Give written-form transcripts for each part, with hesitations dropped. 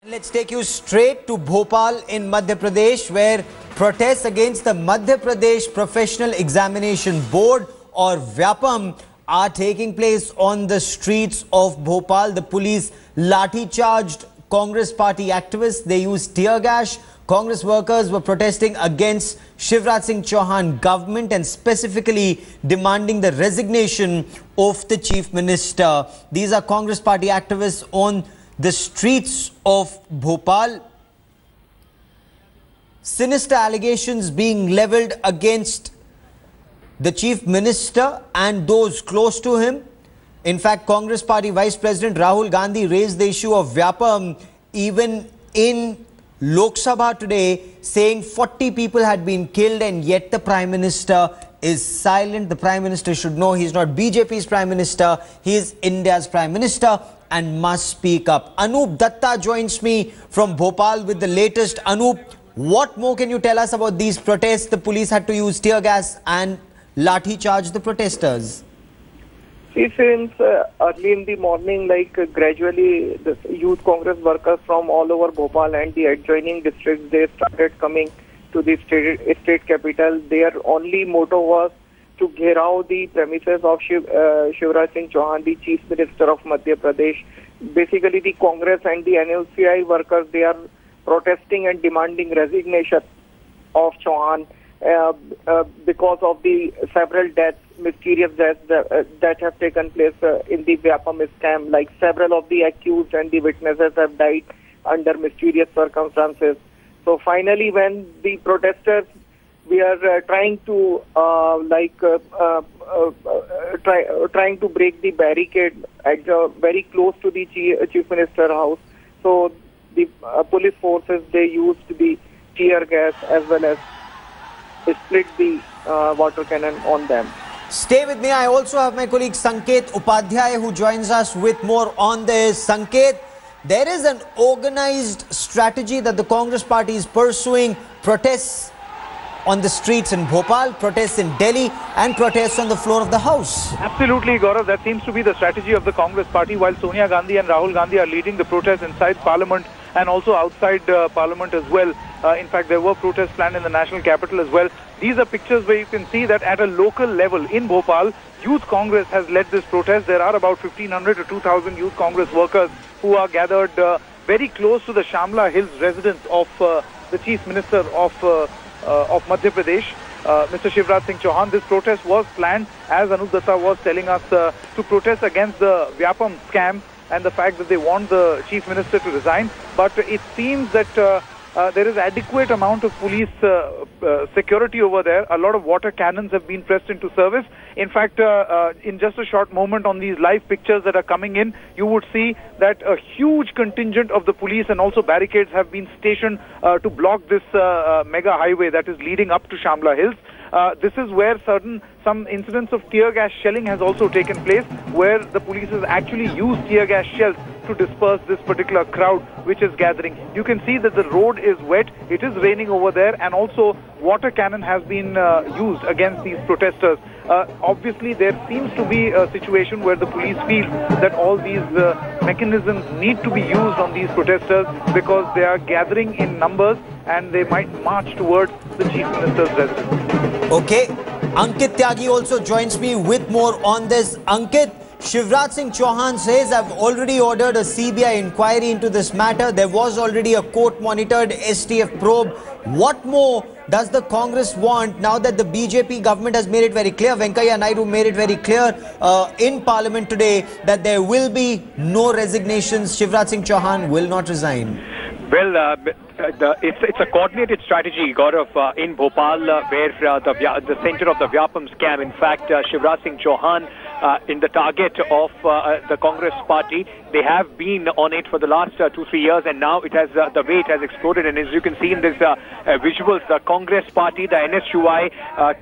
Let's take you straight to Bhopal in Madhya Pradesh, where protests against the Madhya Pradesh Professional Examination Board or Vyapam are taking place on the streets of Bhopal. The police lathi charged Congress party activists. They used tear gas. Congress workers were protesting against Shivraj Singh Chouhan government and specifically demanding the resignation of the chief minister. These are Congress party activists on the streets of Bhopal. Sinister allegations being leveled against the chief minister and those close to him. In fact, Congress party Vice President Rahul Gandhi raised the issue of Vyapam even in Lok Sabha today, saying 40 people had been killed, and yet the Prime Minister is silent. The Prime Minister should know he's not BJP's Prime Minister, he is India's Prime Minister and must speak up. Anup Datta joins me from Bhopal with the latest. Anup, what more can you tell us about these protests? The police had to use tear gas and lathi charge the protesters. See, since early in the morning, gradually the youth Congress workers from all over Bhopal and the adjoining districts, they started coming to the state capital. Their only motto was to gherao the premises of Shivraj Singh Chouhan, the Chief Minister of Madhya Pradesh. Basically, the Congress and the NLCI workers, they are protesting and demanding resignation of Chouhan because of the several deaths, mysterious deaths that have taken place in the Vyapam scam. Like several of the accused and the witnesses have died under mysterious circumstances. So finally, when the protesters, we are trying to trying to break the barricade at very close to the chief minister house. So the police forces, they used the tear gas as well as split the water cannon on them. Stay with me. I also have my colleague Sanket Upadhyay who joins us with more on this. Sanket, there is an organized strategy that the Congress party is pursuing. Protests on the streets in Bhopal, protests in Delhi and protests on the floor of the House. Absolutely, Gaurav. That seems to be the strategy of the Congress party, while Sonia Gandhi and Rahul Gandhi are leading the protests inside Parliament and also outside Parliament as well. In fact, there were protests planned in the national capital as well. These are pictures where you can see that at a local level in Bhopal, Youth Congress has led this protest. There are about 1,500 to 2,000 Youth Congress workers who are gathered very close to the Shamla Hills residence of the Chief Minister of Madhya Pradesh, Mr. Shivraj Singh Chouhan. This protest was planned, as Anup Datta was telling us, to protest against the Vyapam scam and the fact that they want the Chief Minister to resign. But it seems that there is adequate amount of police security over there. A lot of water cannons have been pressed into service. In fact, in just a short moment on these live pictures that are coming in, you would see that a huge contingent of the police and also barricades have been stationed to block this mega highway that is leading up to Shamla Hills. This is where some incidents of tear gas shelling has also taken place, where the police has actually used tear gas shells to disperse this particular crowd which is gathering. You can see that the road is wet, it is raining over there, and also water cannon has been used against these protesters. Obviously, there seems to be a situation where the police feel that all these mechanisms need to be used on these protesters because they are gathering in numbers and they might march towards the Chief Minister's residence. Okay, Ankit Tyagi also joins me with more on this. Ankit, Shivraj Singh Chouhan says, I've already ordered a CBI inquiry into this matter. There was already a court-monitored STF probe. What more does the Congress want now that the BJP government has made it very clear? Venkaiah Naidu made it very clear in Parliament today that there will be no resignations. Shivraj Singh Chouhan will not resign. Well, it's a coordinated strategy, Gaurav, in Bhopal, where the center of the Vyapam scam. In fact, Shivraj Singh Chouhan in the target of the Congress party. They have been on it for the last 2-3 years, and now it has the way it has exploded. And as you can see in this visuals, the Congress party, the NSUI,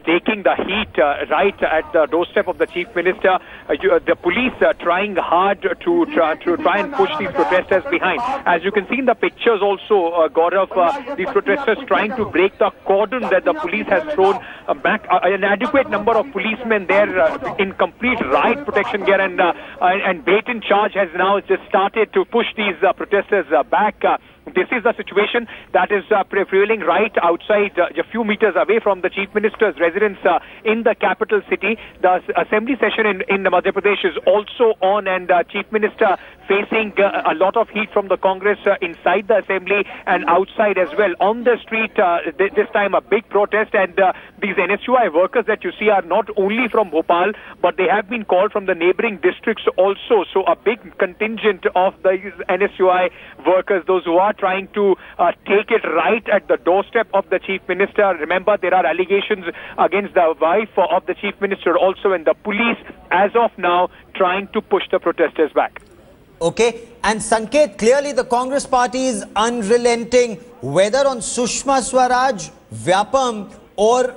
taking the heat right at the doorstep of the Chief Minister. The police trying hard to try and push these protesters behind. As you can see in the pictures also, Gaurav, the protesters trying to break the cordon that the police has thrown back. An adequate number of policemen there in complete riot protection gear and bait-in charge has now just started to push these protesters back. This is the situation that is prevailing right outside, a few meters away from the Chief Minister's residence in the capital city. The assembly session in Madhya Pradesh is also on, and Chief Minister facing a lot of heat from the Congress inside the assembly and outside as well. On the street, this time a big protest, and these NSUI workers that you see are not only from Bhopal, but they have been called from the neighboring districts also. So a big contingent of these NSUI workers, those who are trying to take it right at the doorstep of the Chief Minister. Remember, there are allegations against the wife of the Chief Minister also, and the police, as of now, trying to push the protesters back. Okay, and Sanket, clearly the Congress party is unrelenting, whether on Sushma Swaraj, Vyapam or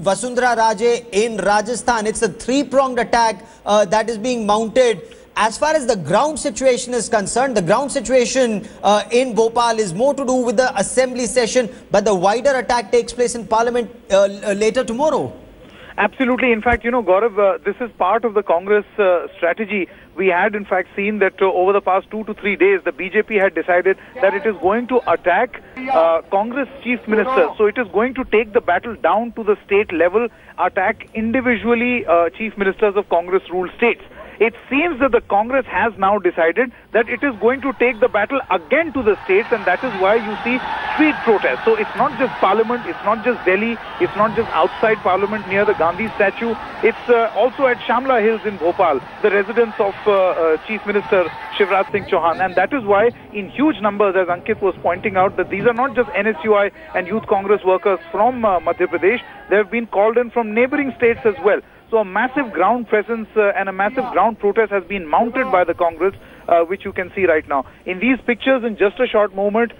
Vasundhara Raje in Rajasthan. It's a three-pronged attack that is being mounted. As far as the ground situation is concerned, the ground situation in Bhopal is more to do with the assembly session, but the wider attack takes place in Parliament later tomorrow. Absolutely. In fact, Gaurav, this is part of the Congress strategy. We had, in fact, seen that over the past 2 to 3 days, the BJP had decided that it is going to attack Congress Chief Minister. So it is going to take the battle down to the state level, attack individually Chief Ministers of Congress-ruled states. It seems that the Congress has now decided that it is going to take the battle again to the states, and that is why you see street protests. So it's not just Parliament, it's not just Delhi, it's not just outside Parliament near the Gandhi statue, it's also at Shamla Hills in Bhopal, the residence of Chief Minister Shivraj Singh Chouhan. And that is why in huge numbers, as Ankit was pointing out, that these are not just NSUI and Youth Congress workers from Madhya Pradesh, they have been called in from neighboring states as well. So a massive ground presence and a massive ground protest has been mounted by the Congress, which you can see right now. In these pictures, in just a short moment,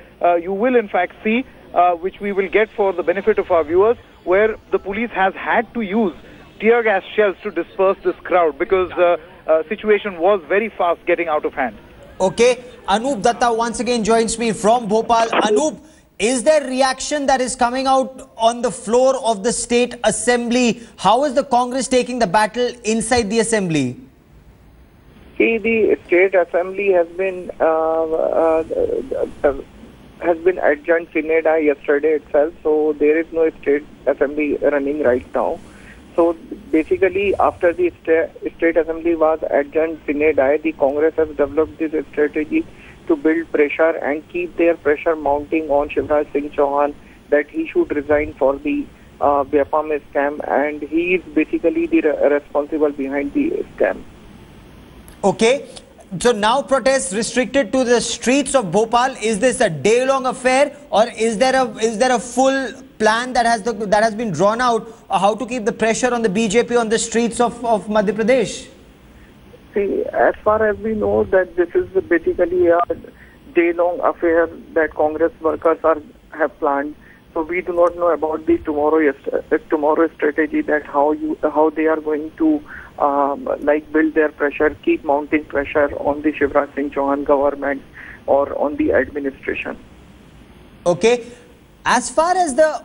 you will in fact see, which we will get for the benefit of our viewers, where the police has had to use tear gas shells to disperse this crowd because the situation was very fast getting out of hand. Okay, Anup Datta once again joins me from Bhopal. Anup, is there reaction that is coming out on the floor of the state assembly? How is the Congress taking the battle inside the assembly? See, the state assembly has been adjourned sine die yesterday itself, so there is no state assembly running right now. So basically, after the state assembly was adjourned sine die, the Congress has developed this strategy to build pressure and keep their pressure mounting on Shivraj Singh Chouhan that he should resign for the Vyapam scam, and he is basically the responsible behind the scam. Okay, so now protests restricted to the streets of Bhopal. Is this a day-long affair, or is there a full plan that has been drawn out how to keep the pressure on the BJP on the streets of Madhya Pradesh? See, as far as we know, that this is basically a day-long affair that Congress workers have planned. So we do not know about the tomorrow strategy, that how they are going to build their pressure, keep mounting pressure on the Shivraj Singh Chouhan government or on the administration. Okay, as far as the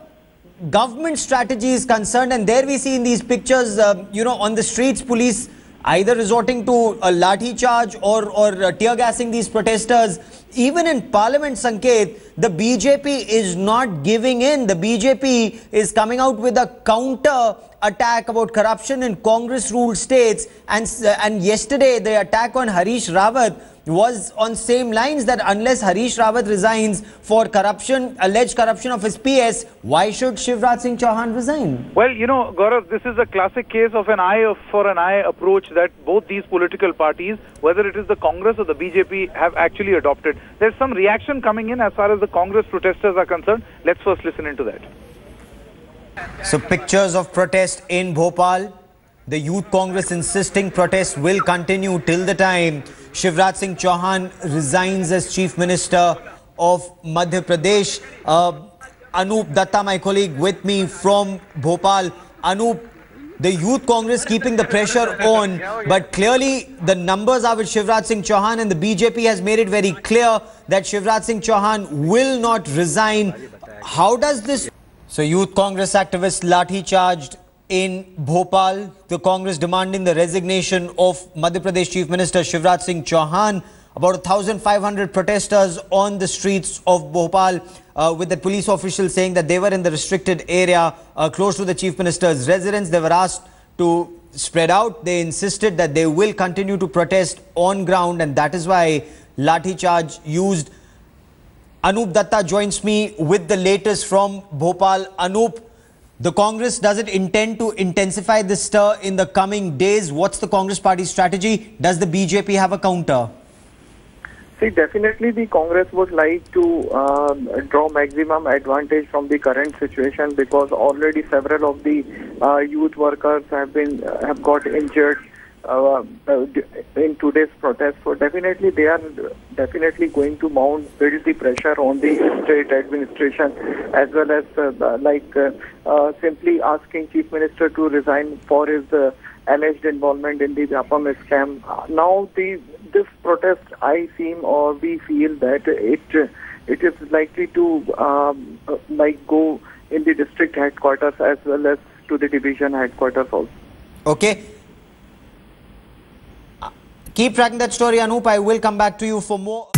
government strategy is concerned, and there we see in these pictures, on the streets, police either resorting to a lathi charge or tear gassing these protesters. Even in Parliament, Sanket, the BJP is not giving in. The BJP is coming out with a counter attack about corruption in Congress-ruled states, and yesterday the attack on Harish Rawat was on same lines, that unless Harish Rawat resigns for corruption, alleged corruption of his PS, why should Shivraj Singh Chouhan resign? Well, Gaurav, this is a classic case of an eye for an eye approach that both these political parties, whether it is the Congress or the BJP, have actually adopted. There's some reaction coming in as far as the Congress protesters are concerned. Let's first listen into that. So pictures of protest in Bhopal. The Youth Congress insisting protests will continue till the time Shivraj Singh Chouhan resigns as Chief Minister of Madhya Pradesh. Anup Datta, my colleague, with me from Bhopal. Anup, the Youth Congress keeping the pressure on, but clearly the numbers are with Shivraj Singh Chouhan, and the BJP has made it very clear that Shivraj Singh Chouhan will not resign. How does this... So Youth Congress activists lathi charged in Bhopal, the Congress demanding the resignation of Madhya Pradesh Chief Minister Shivraj Singh Chouhan. About 1,500 protesters on the streets of Bhopal, with the police officials saying that they were in the restricted area close to the Chief Minister's residence. They were asked to spread out. They insisted that they will continue to protest on ground, and that is why lathi charge used. Anup Datta joins me with the latest from Bhopal. Anup, the Congress, does it intend to intensify this stir in the coming days? What's the Congress party strategy? Does the BJP have a counter? See, definitely the Congress would like to draw maximum advantage from the current situation, because already several of the youth workers have got injured in today's protest. So definitely they are going to build the pressure on the state administration, as well as simply asking Chief Minister to resign for his alleged involvement in the Vyapam scam. Now this protest, we feel that it is likely to go in the district headquarters as well as to the division headquarters also. Okay. Keep tracking that story, Anup. I will come back to you for more.